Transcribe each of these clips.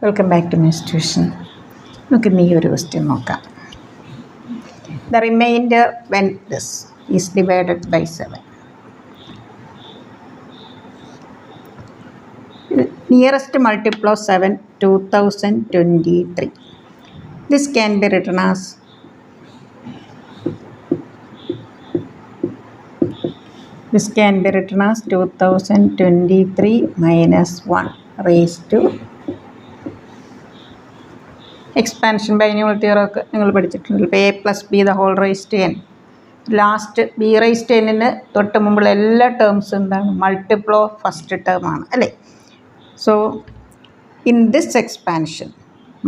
Welcome back to my tuition. നമുക്ക് ഈ ഒരു ക്വസ്റ്റ്യൻ നോക്കാം. The reminder when this is divided by 7. Nearest multiple of 7 2023. This can be written as This can be written as 2023 minus 1 raised to expansion binomial theorem ഒക്കെ നിങ്ങൾ പഠിച്ചിട്ടുണ്ട്. ഇപ്പോൾ A plus B the whole raise to N. Last B raise to എന്നിന് തൊട്ട് മുമ്പുള്ള എല്ലാ ടേംസും എന്താണ്? Multiple of first term ആണ് അല്ലേ? So in this expansion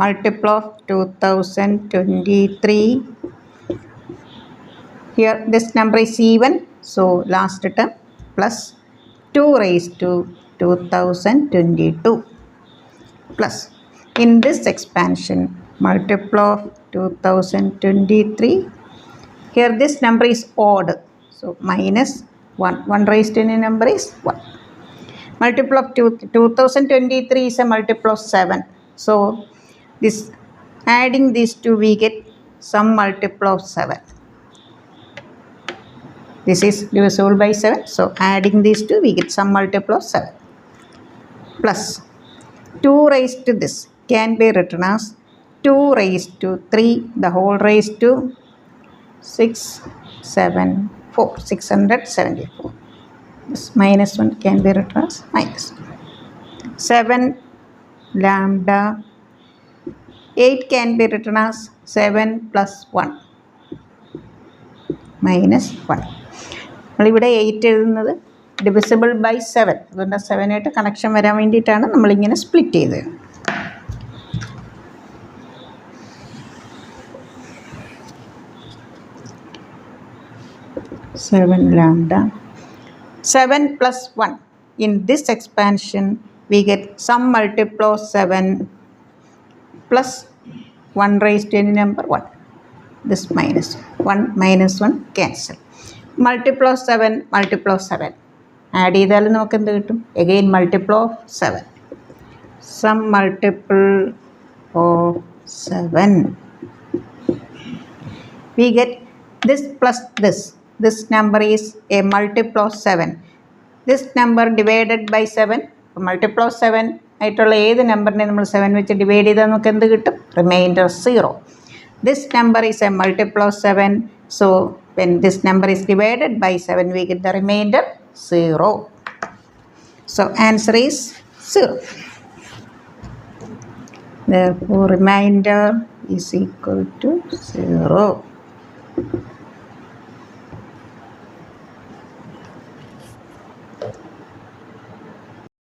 multiple of 2023, here this number is even, so last term plus 2 raised to 2022 plus in this expansion multiple of 2023, here this number is odd, so minus 1 raised to any number is 1. Multiple of 2023 is a multiple of 7, so this adding these two we get some multiple of 7. This is divisible by 7, so adding these two we get some multiple of 7 plus 2 raised to this can be written as 2 raised to 3 the whole raised to 674. This minus 1 can be written as minus 7 lambda. 8 can be written as 7 plus 1 minus 1. നമ്മളിവിടെ 8 എഴുതുന്നത് divisible by 7, അതുകൊണ്ട് 7 ആയിട്ട് connection വരാൻ വേണ്ടിയിട്ടാണ് നമ്മളിങ്ങനെ split ചെയ്തത്. Seven lambda 7 plus 1. In this expansion we get some multiple of 7 plus 1 raised to any number 1. This minus 1 minus 1 cancel. Multiple of 7 multiple of 7 add ചെയ്താലും നമുക്ക് എന്ത് കിട്ടും? Again multiple of 7. Some multiple of 7 we get this plus this. This number is a multiple of 7. This number divided by 7, multiple of 7 ആയിട്ടുള്ള ഏത് നമ്പറിനെ നമ്മൾ 7 വെച്ച് divide ചെയ്താൽ നമുക്ക് എന്ത് കിട്ടും? Reminder 0. This number is a multiple of 7, so when this number is divided by 7 we get the remainder 0. So answer is 0. Therefore remainder is equal to 0.